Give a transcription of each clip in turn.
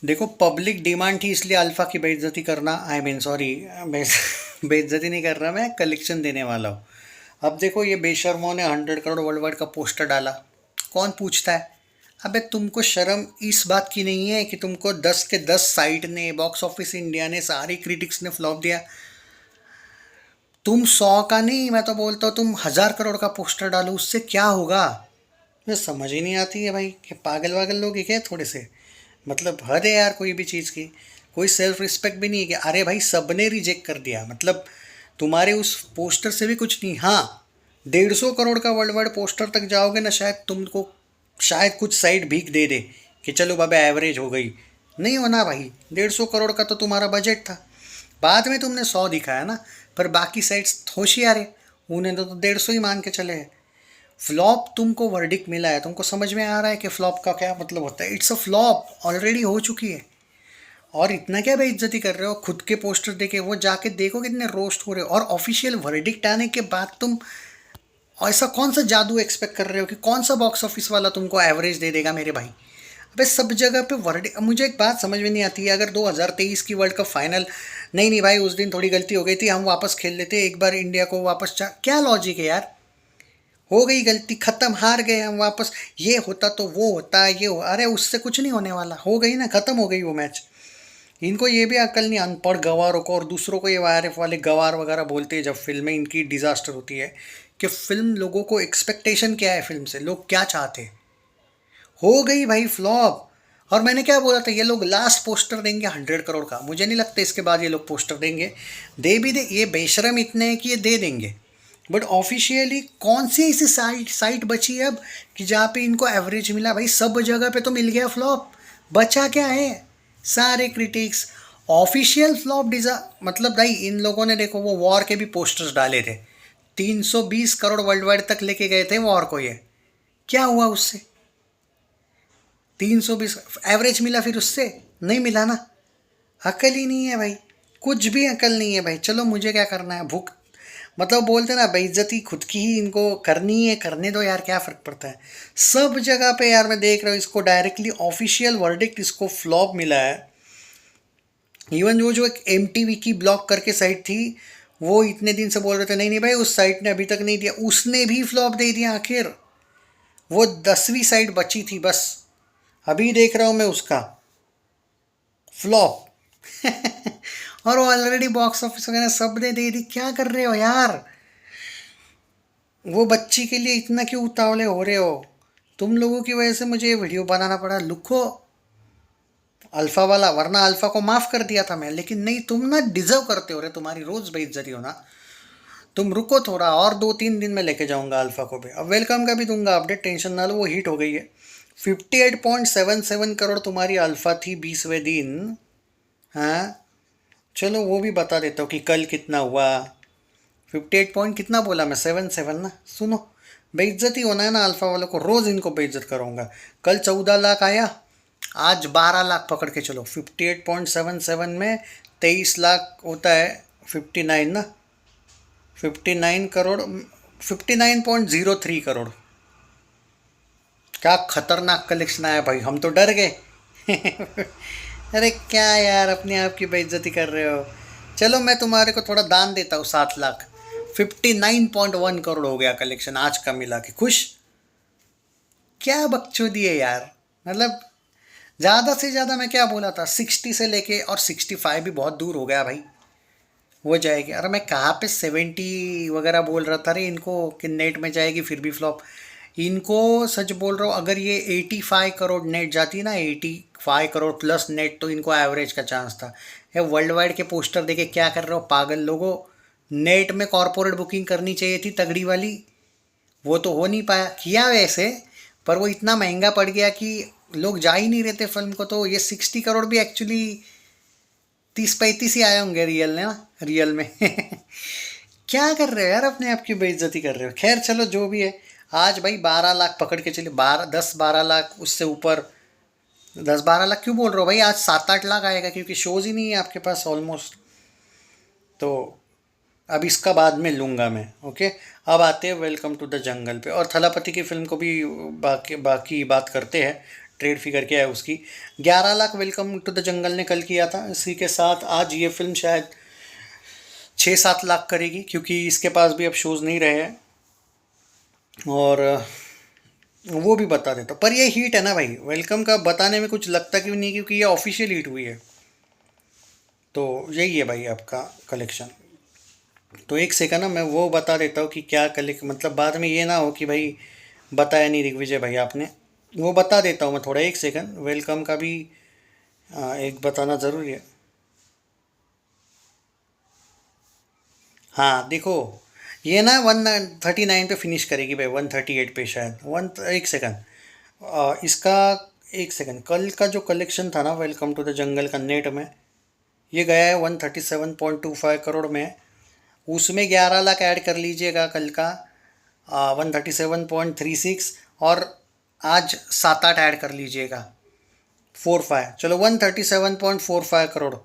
देखो, public demand थी इसलिए अल्फा की बेइज्जती करना, आई मीन सॉरी, बेइज्जती नहीं कर रहा मैं, कलेक्शन देने वाला हूँ। अब देखो, ये बेशर्मों ने 100 करोड़ वर्ल्ड वाइड का पोस्टर डाला। कौन पूछता है? अबे तुमको शर्म इस बात की नहीं है कि तुमको 10 के 10 साइट ने, बॉक्स ऑफिस इंडिया ने, सारी क्रिटिक्स ने फ्लॉप दिया। तुम 100 का नहीं, मैं तो बोलता हूँ तुम 1000 करोड़ का पोस्टर डालो, उससे क्या होगा? मुझे समझ ही नहीं आती है भाई कि पागल वागल लोग ही क्या थोड़े से। मतलब हद है यार कोई भी चीज़ की। कोई सेल्फ रिस्पेक्ट भी नहीं है कि अरे भाई सबने रिजेक्ट कर दिया, मतलब तुम्हारे उस पोस्टर से भी कुछ नहीं। हाँ, 150 करोड़ का वर्ल्ड वाइड पोस्टर तक जाओगे ना, शायद तुमको, शायद कुछ साइड भीख दे दे कि चलो बाबा एवरेज हो गई। नहीं होना भाई, 150 करोड़ का तो तुम्हारा बजट था। बाद में तुमने 100 दिखाया ना, पर बाकी साइड्स होशियार है, उन्हें तो 150 ही मान के चले हैं। फ्लॉप तुमको वर्डिक्ट मिला है, तुमको समझ में आ रहा है कि फ्लॉप का क्या मतलब होता है? इट्स अ फ्लॉप, ऑलरेडी हो चुकी है। और इतना क्या बेइज्जती कर रहे हो? खुद के पोस्टर देखे, वो जाके देखो कितने रोस्ट हो रहे हो। और ऑफिशियल वर्डिक्ट आने के बाद तुम ऐसा कौन सा जादू एक्सपेक्ट कर रहे हो कि कौन सा बॉक्स ऑफिस वाला तुमको एवरेज दे देगा मेरे भाई? अबे सब जगह पे वर्ड, मुझे एक बात समझ में नहीं आती है, अगर 2023 की वर्ल्ड कप फाइनल, नहीं नहीं भाई उस दिन थोड़ी गलती हो गई थी, हम वापस खेल लेते एक बार इंडिया को वापस क्या लॉजिक है यार? हो गई गलती, खत्म, हार गए हम वापस। ये होता तो वो होता, ये हो, अरे उससे कुछ नहीं होने वाला, हो गई ना, खत्म हो गई वो मैच। इनको ये भी अकल नहीं, अनपढ़ गवारों को, और दूसरों को ये वायरफ वाले गवार वगैरह बोलते हैं जब फिल्में इनकी डिजास्टर होती है, कि फिल्म, लोगों को एक्सपेक्टेशन क्या है फिल्म से, लोग क्या चाहते हैं। हो गई भाई फ्लॉप। और मैंने क्या बोला था, ये लोग लास्ट पोस्टर देंगे 100 करोड़ का, मुझे नहीं लगता इसके बाद ये लोग पोस्टर देंगे। दे भी दे, ये बेशरम इतने हैं कि ये दे देंगे। बट ऑफिशियली कौन सी ऐसी साइट बची है अब कि जहाँ पे इनको एवरेज मिला? भाई सब जगह पे तो मिल गया फ्लॉप, बचा क्या है? सारे क्रिटिक्स ऑफिशियल फ्लॉप डिजा, मतलब भाई इन लोगों ने देखो वो वॉर के भी पोस्टर्स डाले थे, 320 करोड़ वर्ल्ड वाइड तक लेके गए थे वॉर को, ये क्या हुआ उससे? 320 एवरेज मिला, फिर उससे नहीं मिला ना। अकल ही नहीं है भाई, कुछ भी अकल नहीं है भाई। चलो मुझे क्या करना है, भूख, मतलब बोलते ना बेइज्जती खुद की ही इनको करनी है, करने दो यार, क्या फ़र्क पड़ता है। सब जगह पे यार मैं देख रहा हूँ इसको डायरेक्टली ऑफिशियल वर्डिक्ट, इसको फ्लॉप मिला है। इवन वो जो एक MTV की ब्लॉक करके साइट थी, वो इतने दिन से बोल रहे थे नहीं नहीं भाई उस साइट ने अभी तक नहीं दिया, उसने भी फ्लॉप दे दिया आखिर। वो 10वीं साइट बची थी बस, अभी देख रहा हूँ मैं उसका फ्लॉप। और वो ऑलरेडी बॉक्स ऑफिस वगैरह सब ने दे दी, क्या कर रहे हो यार? वो बच्ची के लिए इतना क्यों उतावले हो रहे हो? तुम लोगों की वजह से मुझे ये वीडियो बनाना पड़ा, लुको अल्फा वाला, वरना अल्फा को माफ कर दिया था मैं, लेकिन नहीं, तुम ना डिजर्व करते हो रे, तुम्हारी रोज बेइज्जती हो ना। तुम रुको थोड़ा और, 2-3 दिन में लेके जाऊंगा अल्फा को भी, अब वेलकम का भी दूंगा अपडेट, टेंशन ना लो, वो हिट हो गई है। 58.77 करोड़ तुम्हारी अल्फा थी 20वें दिन। हाँ, चलो वो भी बता देता हूँ कि कल कितना हुआ। 58 पॉइंट कितना बोला मैं, 77 ना। सुनो, बेइज्जती होना है ना अल्फा वालों को, रोज़ इनको बेइज्जत करूँगा। कल 14 लाख आया, आज 12 लाख पकड़ के चलो। 58.77 में 23 लाख होता है, 59 ना, 59 करोड़, 59.03 करोड़। क्या खतरनाक कलेक्शन आया भाई, हम तो डर गए। अरे क्या यार, अपने आप की बेइज्जती कर रहे हो। चलो मैं तुम्हारे को थोड़ा दान देता हूँ, 7 लाख। 59.1 करोड़ हो गया कलेक्शन आज का मिला के, खुश? क्या बकचोदी है यार, मतलब ज़्यादा से ज़्यादा मैं क्या बोला था, 60 से लेके, और 65 भी बहुत दूर हो गया भाई, हो जाएगी। अरे मैं कहाँ पे 70 वगैरह बोल रहा था रे इनको कि नेट में जाएगी, फिर भी फ्लॉप। इनको सच बोल रहा हूँ, अगर ये 85 करोड़ नेट जाती ना, 85 करोड़ प्लस नेट, तो इनको एवरेज का चांस था। ये वर्ल्ड वाइड के पोस्टर देके क्या कर रहे हो पागल लोगों? नेट में कॉरपोरेट बुकिंग करनी चाहिए थी तगड़ी वाली, वो तो हो नहीं पाया, किया वैसे, पर वो इतना महंगा पड़ गया कि लोग जा ही नहीं रहते फिल्म को। तो ये 60 करोड़ भी एक्चुअली 30-35 ही आए होंगे रियल में ना, रियल में। क्या कर रहे हो यार, अपने आप की बेइज्जती कर रहे हो। खैर चलो जो भी है, आज भाई 12 लाख पकड़ के चलिए, 12-10-12 लाख, उससे ऊपर। 10-12 लाख क्यों बोल रहे हो भाई, आज 7-8 लाख आएगा, क्योंकि शोज ही नहीं है आपके पास ऑलमोस्ट। तो अब इसका बाद में लूँगा मैं, ओके। अब आते हैं वेलकम टू द जंगल पे, और थलापति की फिल्म को भी बाकी बाकी बात करते हैं। ट्रेड फिगर क्या है उसकी। 11 lakh welcome to the jungle ने कल किया था। इसी के साथ आज ये फिल्म शायद 6-7 लाख करेगी, क्योंकि इसके पास भी अब शोज़ नहीं रहे हैं। और वो भी बता देता हूँ, पर ये हीट है ना भाई, वेलकम का बताने में कुछ लगता क्यों नहीं, क्योंकि ये ऑफिशियल हीट हुई है। तो यही है भाई आपका कलेक्शन। तो एक सेकंड ना, मैं वो बता देता हूँ कि क्या कलेक्ट, मतलब बाद में ये ना हो कि भाई बताया नहीं दिग्विजय भाई आपने। वो बता देता हूँ मैं थोड़ा, एक सेकंड, वेलकम का भी एक बताना ज़रूरी है। हाँ देखो, ये ना 139 पे फिनिश करेगी भाई, 138 पे शायद, वन, एक सेकंड इसका, एक सेकंड, कल का जो कलेक्शन था ना वेलकम टू द जंगल का नेट में, ये गया है 137.25 करोड़ में। उसमें 11 लाख ऐड कर लीजिएगा कल का, 137.36, और आज 7-8 ऐड कर लीजिएगा, 4-5, चलो 137.45 करोड़,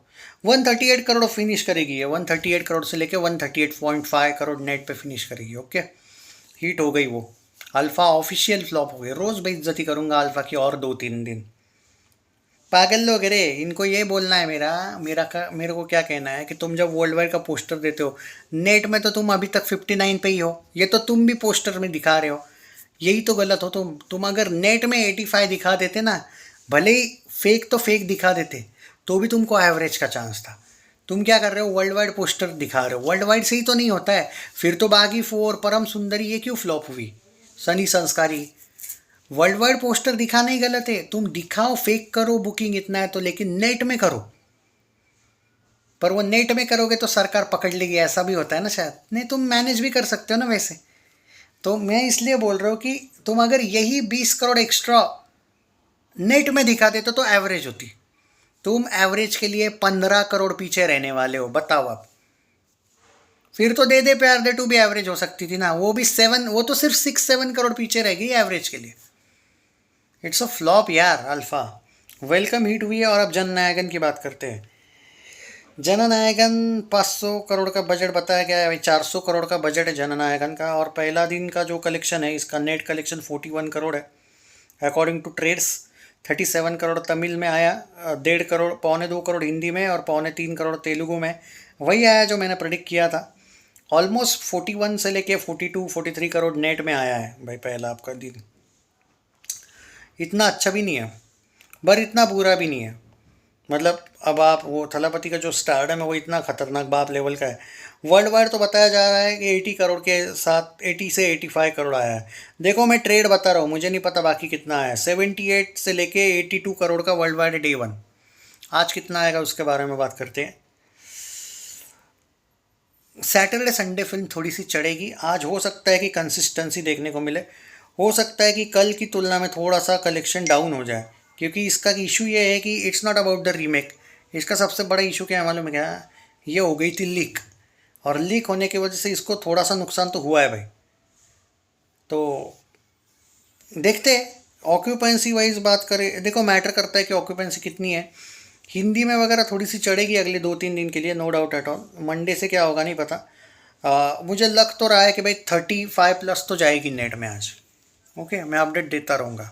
138 करोड़ फिनिश करेगी ये, 138 करोड़ से लेके 138.5 करोड़ नेट पे फिनिश करेगी। ओके, हिट हो गई वो। अल्फ़ा ऑफिशियल फ्लॉप हो गई। रोज़ बेइज्जती करूंगा अल्फ़ा की और 2-3 दिन। पागल लोग रे, इनको ये बोलना है मेरे को क्या कहना है कि तुम जब वर्ल्ड वाइड का पोस्टर देते हो, नेट में तो तुम अभी तक 59 पे ही हो, ये तो तुम भी पोस्टर में दिखा रहे हो, यही तो गलत हो तुम अगर नेट में 85 दिखा देते ना, भले ही फेक तो फेक दिखा देते, तो भी तुमको एवरेज का चांस था। तुम क्या कर रहे हो, वर्ल्ड वाइड पोस्टर दिखा रहे हो, वर्ल्ड वाइड से ही तो नहीं होता है। फिर तो बागी 4, परम सुंदरी, ये क्यों फ्लॉप हुई, सनी संस्कारी। वर्ल्ड वाइड पोस्टर दिखाना ही गलत है, तुम दिखाओ, फेक करो, बुकिंग इतना है तो, लेकिन नेट में करो। पर वो नेट में करोगे तो सरकार पकड़ लेगी, ऐसा भी होता है ना शायद। नहीं, तुम मैनेज भी कर सकते हो ना वैसे। तो मैं इसलिए बोल रहा हूँ कि तुम अगर यही 20 करोड़ एक्स्ट्रा नेट में दिखा देते तो एवरेज होती। तुम एवरेज के लिए 15 करोड़ पीछे रहने वाले हो, बताओ आप। फिर तो दे दे प्यार दे टू भी एवरेज हो सकती थी ना, वो भी 7, वो तो सिर्फ 6-7 करोड़ पीछे रह गई एवरेज के लिए। इट्स अ फ्लॉप यार अल्फा। वेलकम हिट हुई है। और अब जननायकन की बात करते हैं। जननायकन 500 करोड़ का बजट बताया गया है भाई, 400 करोड़ का बजट है जननायकन का। और पहला दिन का जो कलेक्शन है, इसका नेट कलेक्शन 41 करोड़ है according to trades. 37 crore Tamil में आया, 1.5 करोड़, 2.25 करोड़ हिंदी में, और 3.25 करोड़ तेलुगु में। वही आया जो मैंने प्रेडिक्ट किया था। ऑलमोस्ट 41 से लेके 42-43 करोड़ नेट में आया है भाई पहला आपका दिन। इतना अच्छा भी नहीं है, पर इतना बुरा भी नहीं है। मतलब अब आप वो थलापति का जो स्टारडम है वो इतना खतरनाक बाप लेवल का है। वर्ल्ड वाइड तो बताया जा रहा है कि 80 करोड़ के साथ, 80 से 85 करोड़ आया है। देखो मैं ट्रेड बता रहा हूँ, मुझे नहीं पता बाकी कितना आया है। 78 से लेके 82 करोड़ का वर्ल्ड वाइड डे 1। आज कितना आएगा उसके बारे में बात करते हैं। सैटरडे संडे फिल्म थोड़ी सी चढ़ेगी आज, हो सकता है कि कंसिस्टेंसी देखने को मिले। हो सकता है कि कल की तुलना में थोड़ा सा कलेक्शन डाउन हो जाए, क्योंकि इसका इशू ये है कि it's not about the remake. इसका सबसे बड़ा इशू क्या है मालूम है क्या? ये हो गई थी लीक, और लीक होने की वजह से इसको थोड़ा सा नुकसान तो हुआ है भाई। तो देखते हैं। ऑक्यूपेंसी वाइज बात करें, देखो मैटर करता है कि ऑक्यूपेंसी कितनी है। हिंदी में वगैरह थोड़ी सी चढ़ेगी अगले 2-3 दिन के लिए, no doubt at all. Monday से क्या होगा नहीं पता। मुझे लग तो रहा है कि भाई 35+ तो जाएगी नेट में आज। ओके, मैं अपडेट देता रहूँगा।